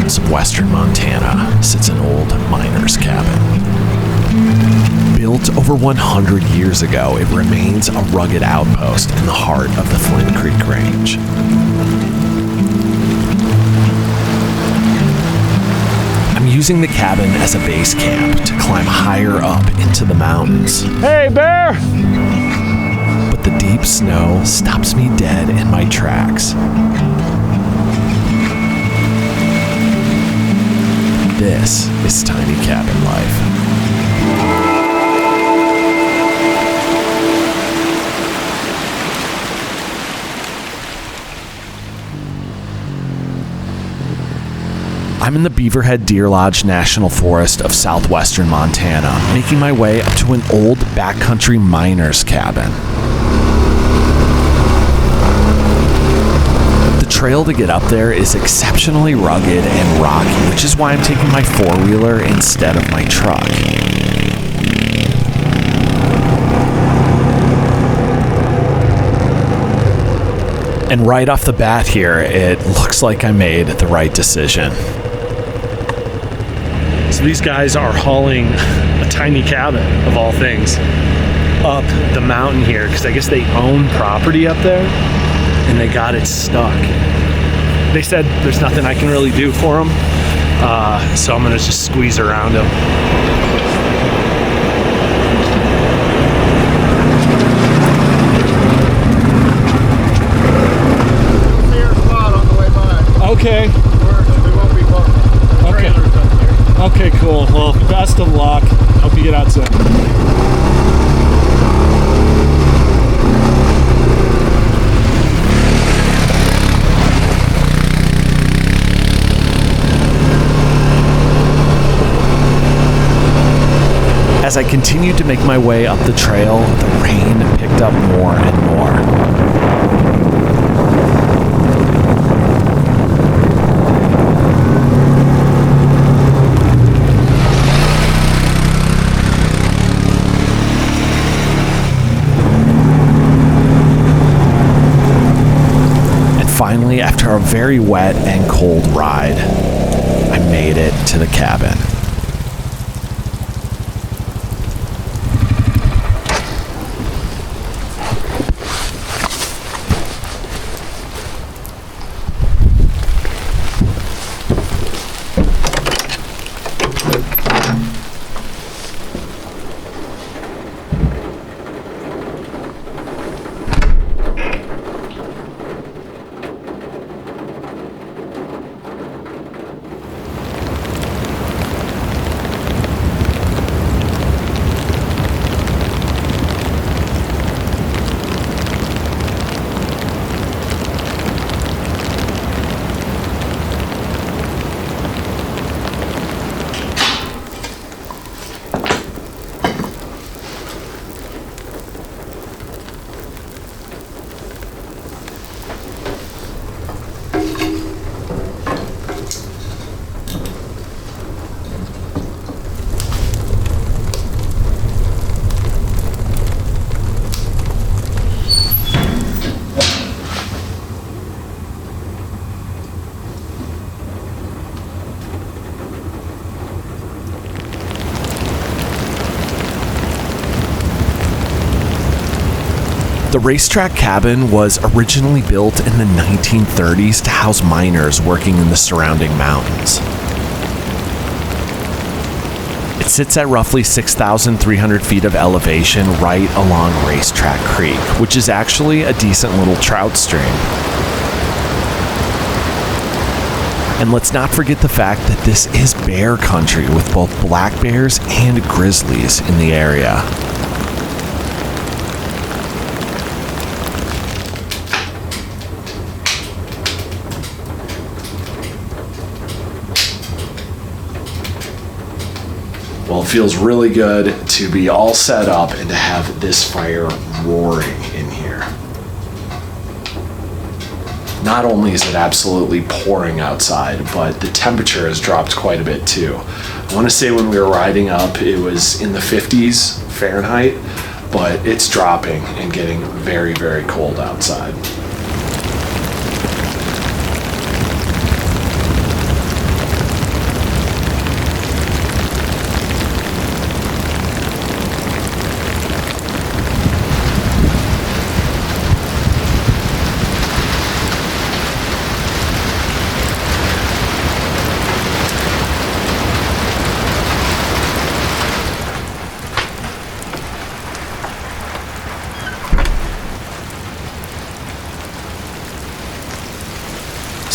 mountains of western Montana sits an old miner's cabin. Built over 100 years ago, it remains a rugged outpost in the heart of the Flint Creek Range. I'm using the cabin as a base camp to climb higher up into the mountains. Hey, bear! But the deep snow stops me dead in my tracks. This is tiny cabin life. I'm in the Beaverhead Deer Lodge National Forest of southwestern Montana, making my way up to an old backcountry miner's cabin. The trail to get up there is exceptionally rugged and rocky, which is why I'm taking my four-wheeler instead of my truck. And right off the bat here, it looks like I made the right decision. So these guys are hauling a tiny cabin, of all things, up the mountain here, because I guess they own property up there, and they got it stuck. They said there's nothing I can really do for them, so I'm gonna just squeeze around them. Okay. We won't be far. Okay. Okay, cool. Well, best of luck. Hope you get out soon. As I continued to make my way up the trail, the rain picked up more and more. Finally, after a very wet and cold ride, I made it to the cabin. The racetrack cabin was originally built in the 1930s to house miners working in the surrounding mountains. It sits at roughly 6,300 feet of elevation right along Racetrack Creek, which is actually a decent little trout stream. And let's not forget the fact that this is bear country with both black bears and grizzlies in the area. Well, it feels really good to be all set up and to have this fire roaring in here. Not only is it absolutely pouring outside, but the temperature has dropped quite a bit too. I want to say when we were riding up, it was in the 50s Fahrenheit, but it's dropping and getting very, very cold outside.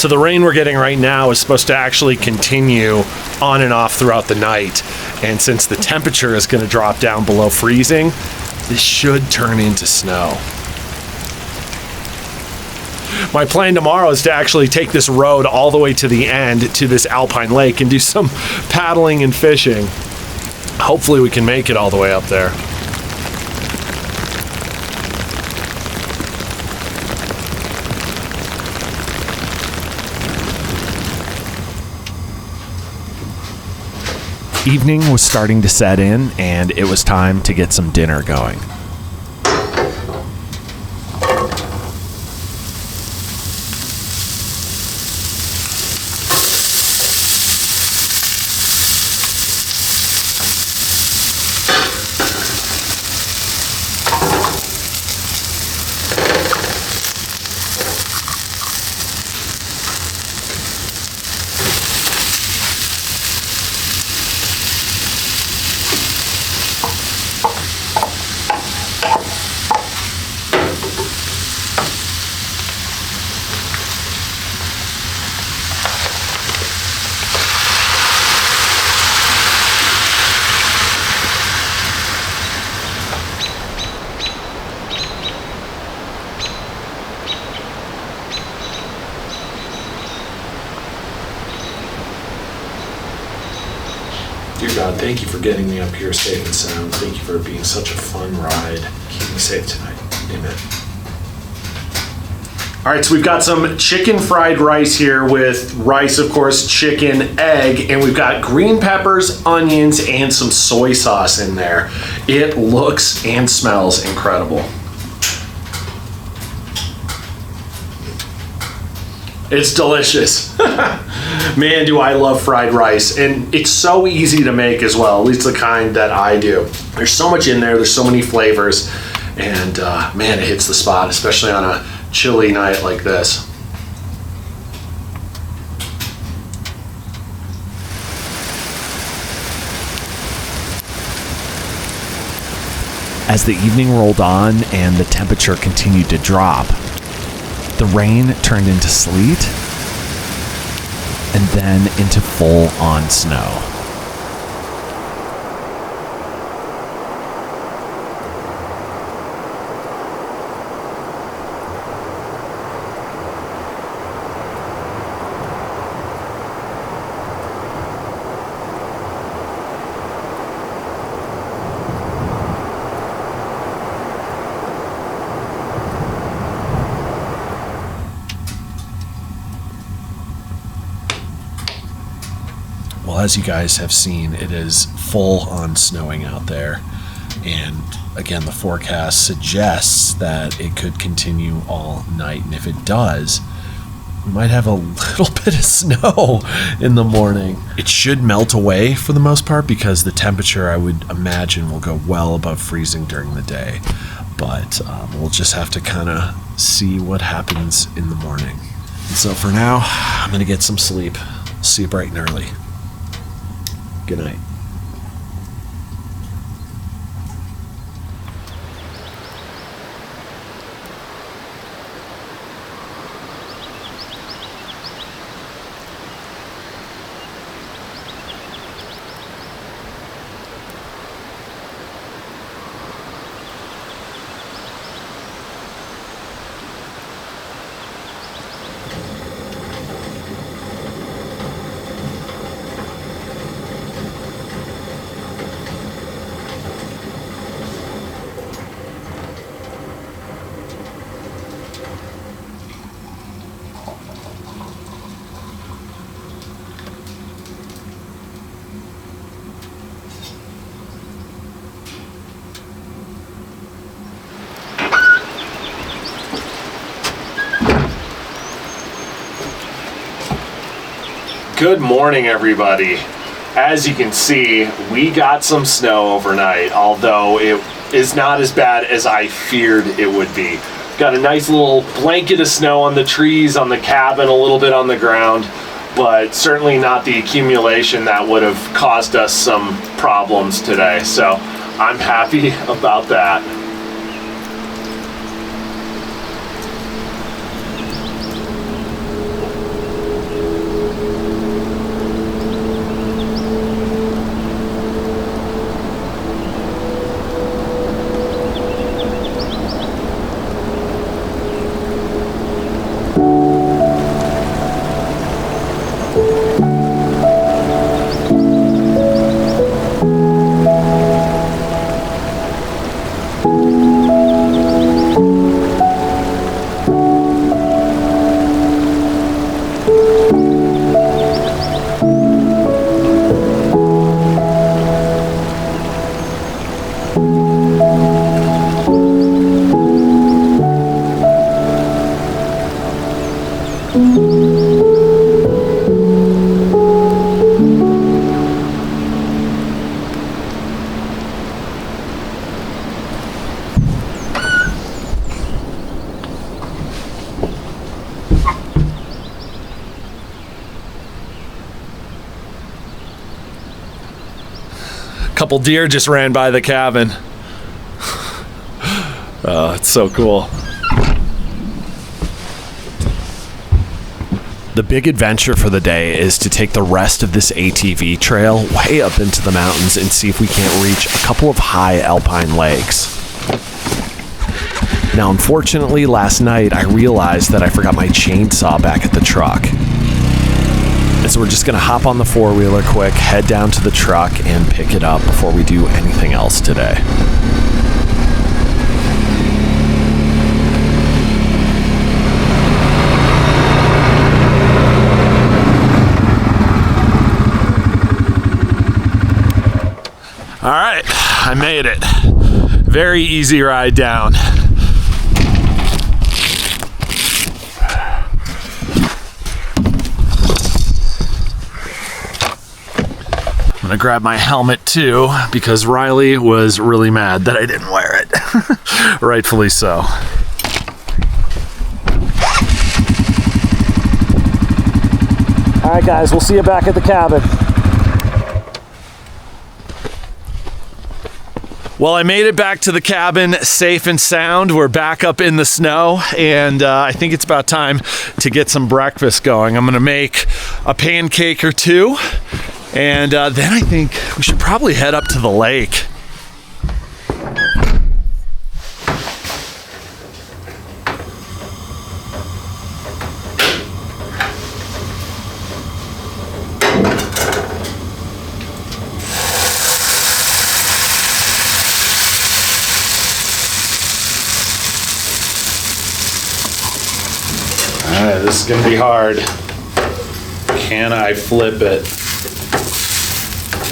So the rain we're getting right now is supposed to actually continue on and off throughout the night. And since the temperature is going to drop down below freezing, this should turn into snow. My plan tomorrow is to actually take this road all the way to the end to this Alpine Lake and do some paddling and fishing. Hopefully we can make it all the way up there. Evening was starting to set in, and it was time to get some dinner going. Dear God, thank you for getting me up here safe and sound. Thank you for being such a fun ride. Keep me safe tonight. Amen. All right, so we've got some chicken fried rice here with rice, of course, chicken, egg, and we've got green peppers, onions, and some soy sauce in there. It looks and smells incredible. It's delicious. Man, do I love fried rice. And it's so easy to make as well, at least the kind that I do. There's so much in there, there's so many flavors, and man, it hits the spot, especially on a chilly night like this. As the evening rolled on and the temperature continued to drop, the rain turned into sleet and then into full-on snow. Well, as you guys have seen, it is full on snowing out there. And again, the forecast suggests that it could continue all night. And if it does, we might have a little bit of snow in the morning. It should melt away for the most part because the temperature, I would imagine, will go well above freezing during the day. But we'll just have to kind of see what happens in the morning. And so for now, I'm going to get some sleep. See you bright and early. Good night. Good morning, everybody. As you can see, we got some snow overnight, although it is not as bad as I feared it would be. Got a nice little blanket of snow on the trees, on the cabin, a little bit on the ground, but certainly not the accumulation that would have caused us some problems today. So I'm happy about that. Couple deer just ran by the cabin. Oh, it's so cool. The big adventure for the day is to take the rest of this ATV trail way up into the mountains and see if we can't reach a couple of high alpine lakes. Now, unfortunately, last night I realized that I forgot my chainsaw back at the truck. And so we're just gonna hop on the four-wheeler quick, head down to the truck, and pick it up before we do anything else today. All right, I made it. Very easy ride down. I'm gonna grab my helmet too, because Riley was really mad that I didn't wear it. Rightfully so. All right, guys, we'll see you back at the cabin. Well, I made it back to the cabin safe and sound. We're back up in the snow, and I think it's about time to get some breakfast going. I'm gonna make a pancake or two, and then I think we should probably head up to the lake. Alright, this is gonna be hard. Can I flip it?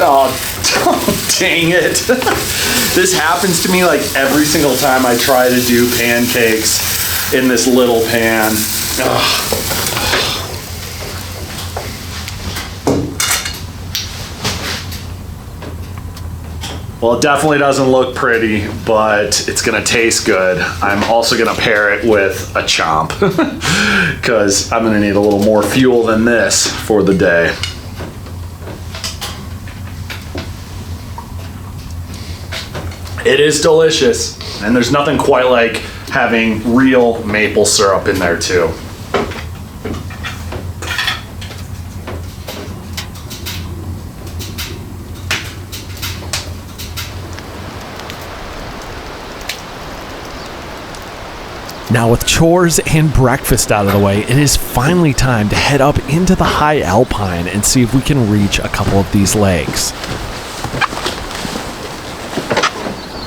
Oh, dang it. This happens to me like every single time I try to do pancakes in this little pan. Ugh. Well, it definitely doesn't look pretty, but it's gonna taste good. I'm also gonna pair it with a chomp because I'm gonna need a little more fuel than this for the day. It is delicious, and there's nothing quite like having real maple syrup in there too. Now, with chores and breakfast out of the way, it is finally time to head up into the high alpine and see if we can reach a couple of these lakes.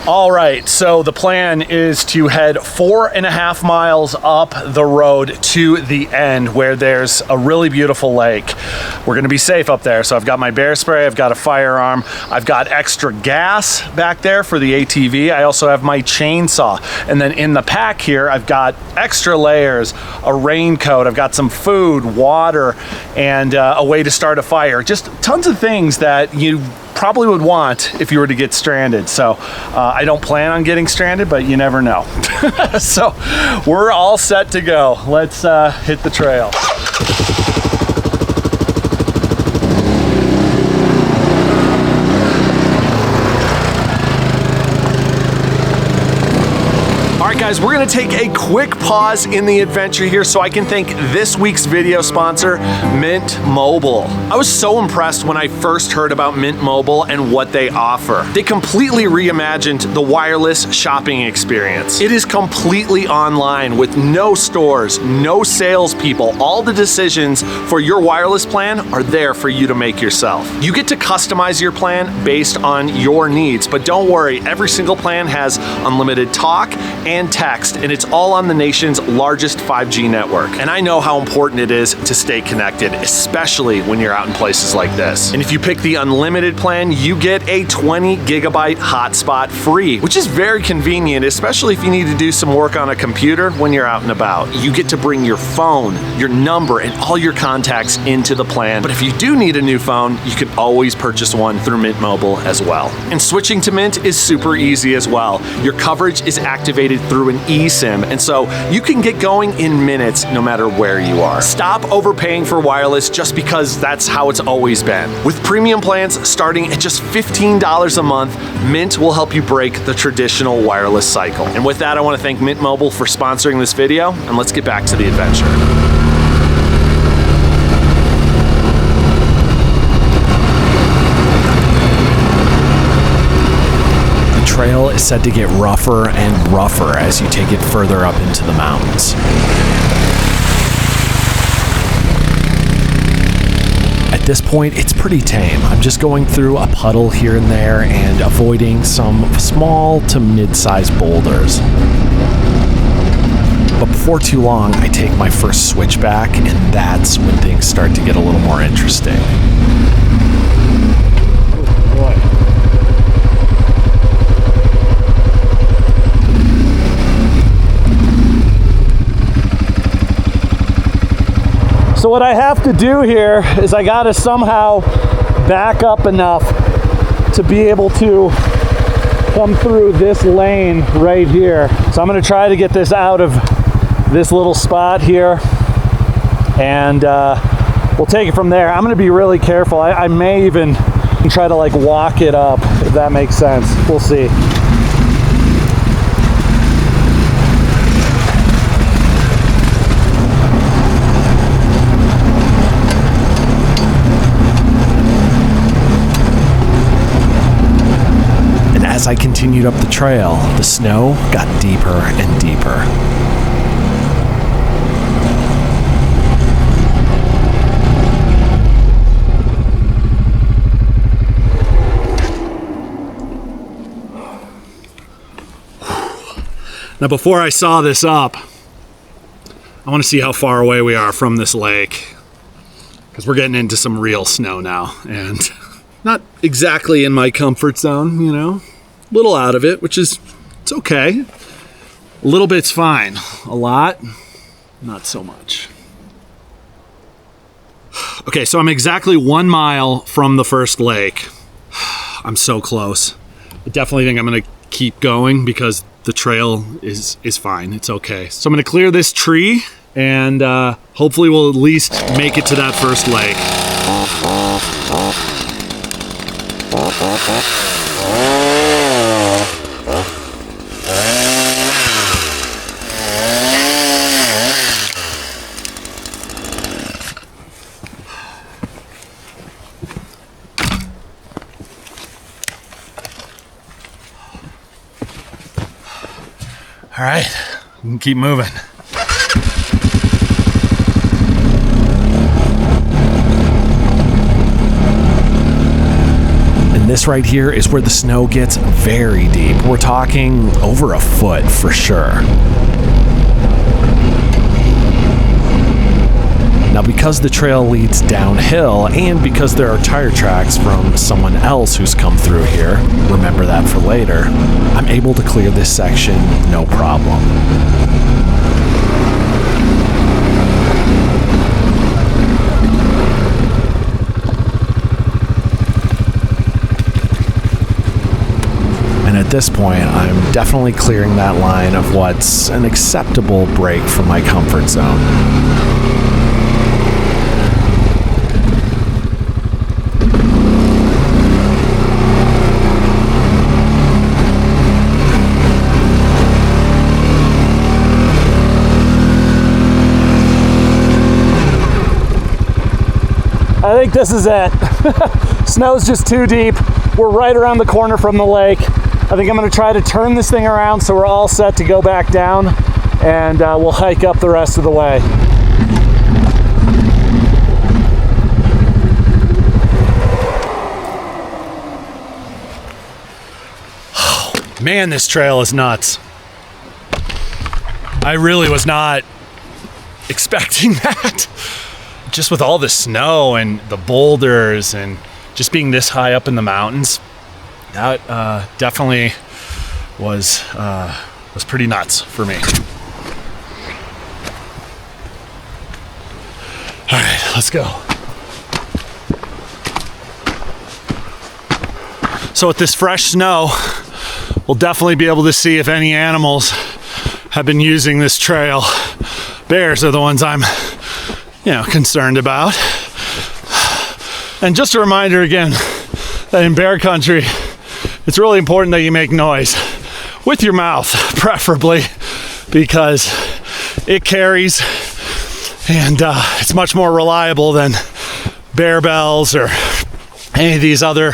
All right, so the plan is to head 4.5 miles up the road to the end where there's a really beautiful lake. We're gonna be safe up there. So I've got my bear spray, I've got a firearm, I've got extra gas back there for the ATV. I also have my chainsaw. And then in the pack here, I've got extra layers, a raincoat, I've got some food, water, and a way to start a fire. Just tons of things that you probably would want if you were to get stranded. So I don't plan on getting stranded, but you never know. So we're all set to go. Let's hit the trail. All right, guys, we're gonna take a quick pause in the adventure here so I can thank this week's video sponsor, Mint Mobile. I was so impressed when I first heard about Mint Mobile and what they offer. They completely reimagined the wireless shopping experience. It is completely online with no stores, no salespeople. All the decisions for your wireless plan are there for you to make yourself. You get to customize your plan based on your needs, but don't worry, every single plan has unlimited talk and text, and it's all on the nation's largest 5G network. And I know how important it is to stay connected, especially when you're out in places like this. And if you pick the unlimited plan, you get a 20 gigabyte hotspot free, which is very convenient, especially if you need to do some work on a computer when you're out and about. You get to bring your phone, your number, and all your contacts into the plan. But if you do need a new phone, you can always purchase one through Mint Mobile as well. And switching to Mint is super easy as well. Your coverage is activated through through an eSIM, and so you can get going in minutes no matter where you are. Stop overpaying for wireless just because that's how it's always been. With premium plans starting at just $15 a month, Mint will help you break the traditional wireless cycle. And with that, I want to thank Mint Mobile for sponsoring this video, and let's get back to the adventure. The trail is said to get rougher and rougher as you take it further up into the mountains. At this point, it's pretty tame. I'm just going through a puddle here and there and avoiding some small to mid-sized boulders. But before too long, I take my first switchback, and that's when things start to get a little more interesting. So what I have to do here is I gotta somehow back up enough to be able to come through this lane right here. So I'm gonna try to get this out of this little spot here, and we'll take it from there. I'm gonna be really careful. I may even try to like walk it up, if that makes sense. We'll see. As I continued up the trail, the snow got deeper and deeper. Now, before I saw this up, I want to see how far away we are from this lake, because we're getting into some real snow now, and not exactly in my comfort zone, you know. Little out of it, which is, it's okay. A little bit's fine. A lot, not so much. Okay, so I'm exactly 1 mile from the first lake. I'm so close. I definitely think I'm gonna keep going because the trail is fine. It's okay. So I'm gonna clear this tree, and hopefully we'll at least make it to that first lake. All right, we can keep moving. And this right here is where the snow gets very deep. We're talking over a foot for sure. Now, because the trail leads downhill and because there are tire tracks from someone else who's come through here, remember that for later, I'm able to clear this section no problem. And at this point, I'm definitely clearing that line of what's an acceptable break from my comfort zone. I think this is it. Snow's just too deep. We're right around the corner from the lake. I think I'm gonna try to turn this thing around so we're all set to go back down, and we'll hike up the rest of the way. Man, this trail is nuts. I really was not expecting that. Just with all the snow and the boulders and just being this high up in the mountains, that definitely was pretty nuts for me. All right, let's go. So with this fresh snow, we'll definitely be able to see if any animals have been using this trail. Bears are the ones I'm, concerned about. And just a reminder again that in bear country, it's really important that you make noise with your mouth, preferably, because it carries and it's much more reliable than bear bells or any of these other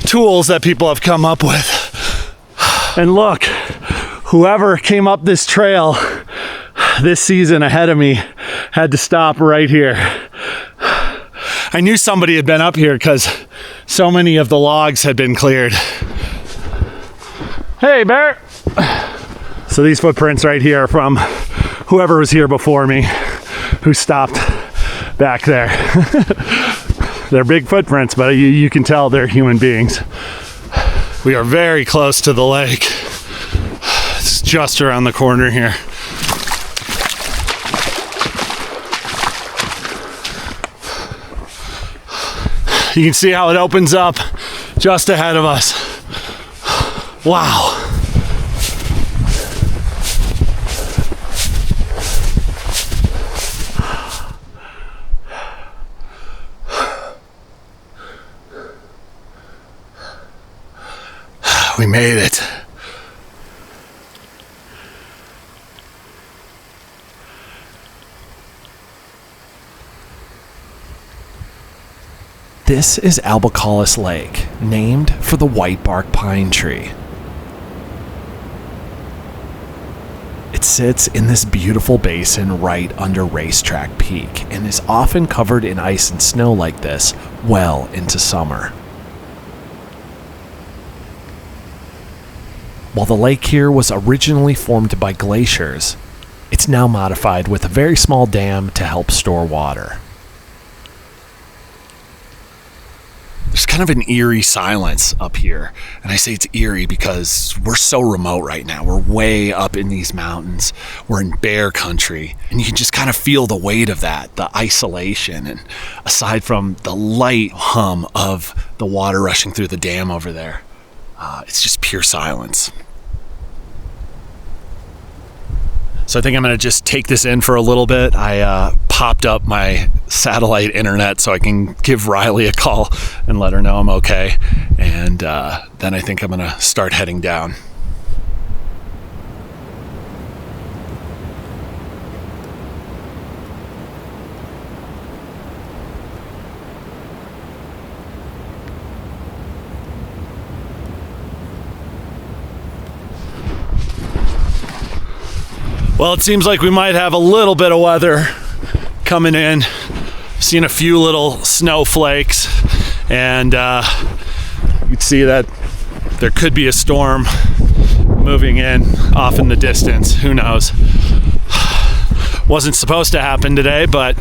tools that people have come up with. And look, whoever came up this trail this season ahead of me had to stop right here. I knew somebody had been up here because so many of the logs had been cleared. Hey, bear! So these footprints right here are from whoever was here before me, who stopped back there. They're big footprints, but you can tell they're human beings. We are very close to the lake. It's just around the corner here. You can see how it opens up just ahead of us. Wow. We made it. This is Alpine Lake, named for the whitebark pine tree. It sits in this beautiful basin right under Racetrack Peak and is often covered in ice and snow like this well into summer. While the lake here was originally formed by glaciers, it's now modified with a very small dam to help store water. There's kind of an eerie silence up here, and I say it's eerie because we're so remote right now. We're way up in these mountains. We're in bear country, and you can just kind of feel the weight of that, the isolation, and aside from the light hum of the water rushing through the dam over there, it's just pure silence. So I think I'm going to just take this in for a little bit. I popped up my satellite internet so I can give Riley a call and let her know I'm okay. And then I think I'm going to start heading down. Well, it seems like we might have a little bit of weather coming in. Seen a few little snowflakes, and you can see that there could be a storm moving in off in the distance. Who knows? Wasn't supposed to happen today, but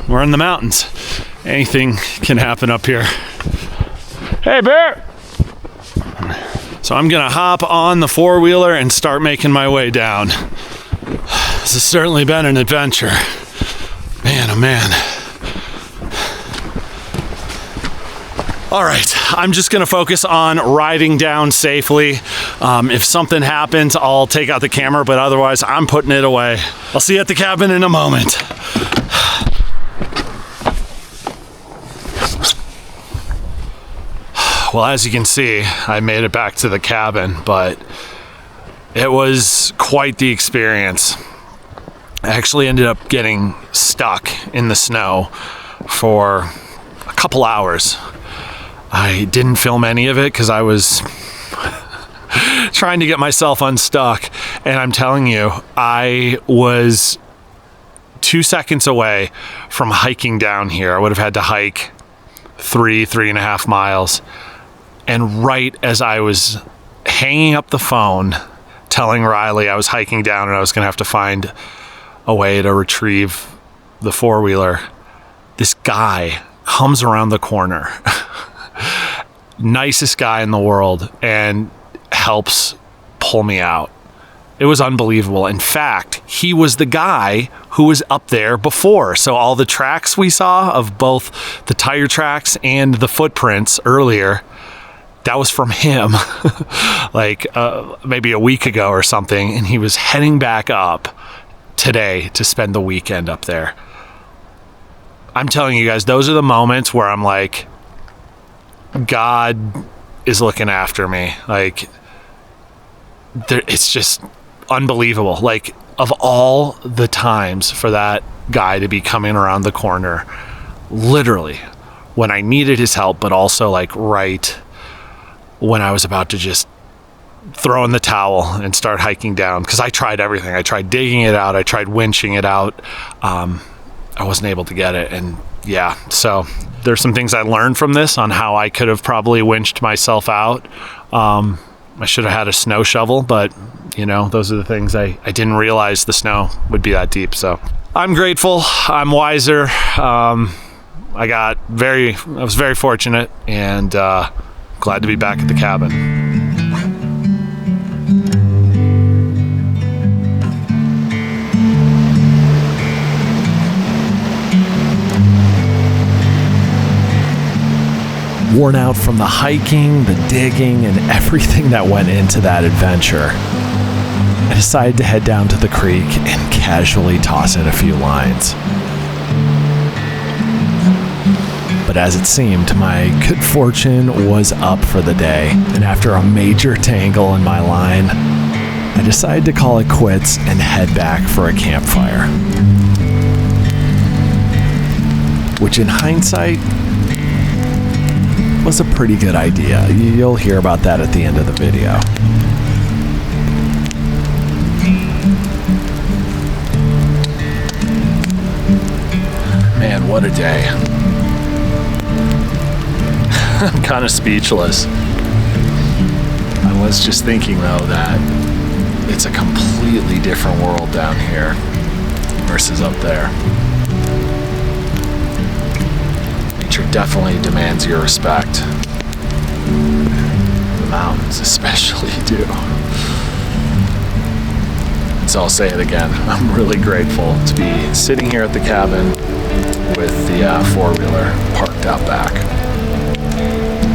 we're in the mountains. Anything can happen up here. Hey, bear! So I'm gonna hop on the four-wheeler and start making my way down. This has certainly been an adventure. Man, oh man. All right, I'm just gonna focus on riding down safely. If something happens, I'll take out the camera, but otherwise I'm putting it away. I'll see you at the cabin in a moment. Well, as you can see, I made it back to the cabin, but it was quite the experience. I actually ended up getting stuck in the snow for a couple hours. I didn't film any of it because I was trying to get myself unstuck, and I'm telling you, I was 2 seconds away from hiking down here. I would have had to hike 3.5 miles. And right as I was hanging up the phone, telling Riley I was hiking down and I was going to have to find a way to retrieve the four-wheeler, this guy comes around the corner, nicest guy in the world, and helps pull me out. It was unbelievable. In fact, he was the guy who was up there before. So all the tracks we saw of both the tire tracks and the footprints earlier, that was from him like maybe a week ago or something, and he was heading back up today to spend the weekend up there. I'm telling you guys, those are the moments where I'm like, God is looking after me. Like, it's just unbelievable. Like, of all the times for that guy to be coming around the corner, literally when I needed his help, but also like right when I was about to just throw in the towel and start hiking down, because I tried everything. I tried digging it out, I tried winching it out. I wasn't able to get it. And yeah, so there's some things I learned from this on how I could have probably winched myself out. I should have had a snow shovel, but you know, those are the things I didn't realize the snow would be that deep. So I'm grateful, I'm wiser. I was very fortunate, and glad to be back at the cabin. Worn out from the hiking, the digging, and everything that went into that adventure, I decided to head down to the creek and casually toss in a few lines. But as it seemed, my good fortune was up for the day, and after a major tangle in my line, I decided to call it quits and head back for a campfire. Which in hindsight, was a pretty good idea. You'll hear about that at the end of the video. Man, what a day. I'm kind of speechless. I was just thinking though that it's a completely different world down here versus up there. Nature definitely demands your respect. The mountains especially do. So I'll say it again, I'm really grateful to be sitting here at the cabin with the four-wheeler parked out back.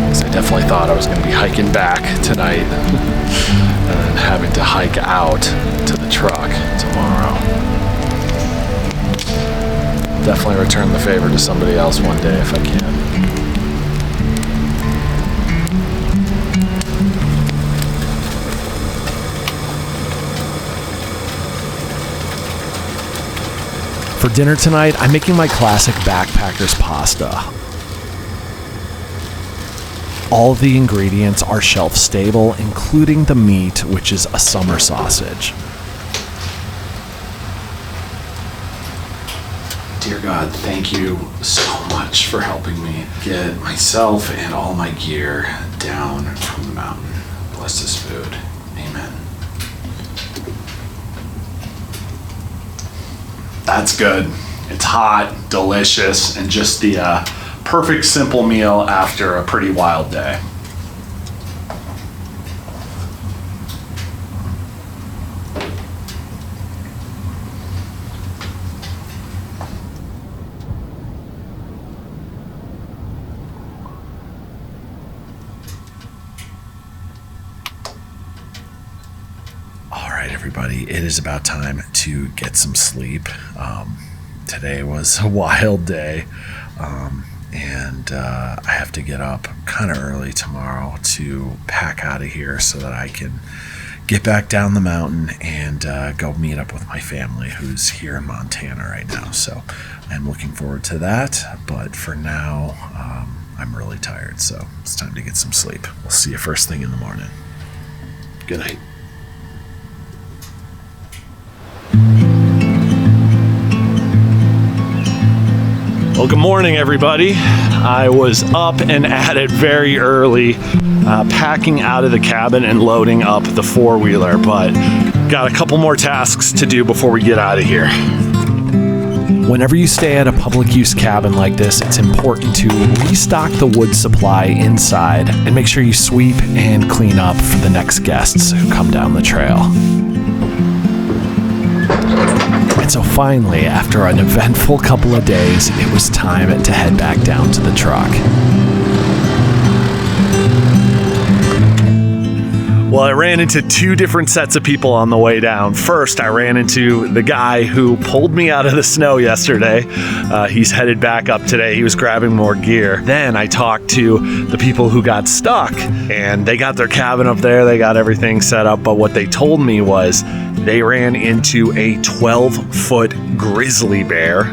Because I definitely thought I was going to be hiking back tonight and then having to hike out to the truck tomorrow. Definitely return the favor to somebody else one day if I can. For dinner tonight, I'm making my classic backpacker's pasta. All of the ingredients are shelf stable, including the meat, which is a summer sausage. Dear God, thank you so much for helping me get myself and all my gear down from the mountain. Bless this food. Amen. That's good. It's hot, delicious, and just the perfect simple meal after a pretty wild day. Everybody, it is about time to get some sleep. Today was a wild day, and I have to get up kind of early tomorrow to pack out of here so that I can get back down the mountain and go meet up with my family who's here in Montana right now. So I'm looking forward to that, but for now I'm really tired, so it's time to get some sleep. We'll see you first thing in the morning. Good night. Well, good morning, everybody. I was up and at it very early, packing out of the cabin and loading up the four-wheeler, but got a couple more tasks to do before we get out of here. Whenever you stay at a public use cabin like this, it's important to restock the wood supply inside and make sure you sweep and clean up for the next guests who come down the trail. And so finally, after an eventful couple of days, it was time to head back down to the truck. Well, I ran into two different sets of people on the way down. First, I ran into the guy who pulled me out of the snow yesterday. He's headed back up today. He was grabbing more gear. Then I talked to the people who got stuck, and they got their cabin up there. They got everything set up. But what they told me was they ran into a 12-foot grizzly bear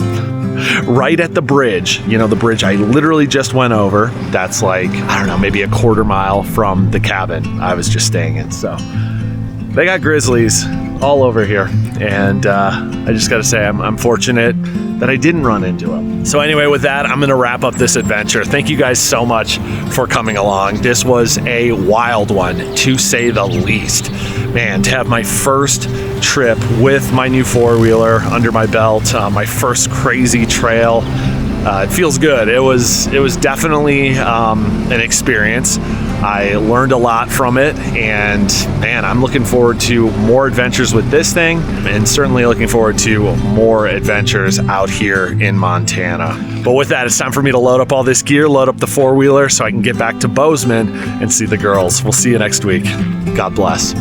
right at the bridge. You know, the bridge I literally just went over. That's like, I don't know, maybe a quarter mile from the cabin I was just staying in. So they got grizzlies all over here. And I just gotta say, I'm fortunate that I didn't run into them. So anyway, with that, I'm gonna wrap up this adventure. Thank you guys so much for coming along. This was a wild one, to say the least. Man, to have my first trip with my new four-wheeler under my belt, my first crazy trail, it feels good. It was definitely an experience. I learned a lot from it, and man, I'm looking forward to more adventures with this thing, and certainly looking forward to more adventures out here in Montana. But with that, it's time for me to load up all this gear, load up the four-wheeler so I can get back to Bozeman and see the girls. We'll see you next week. God bless.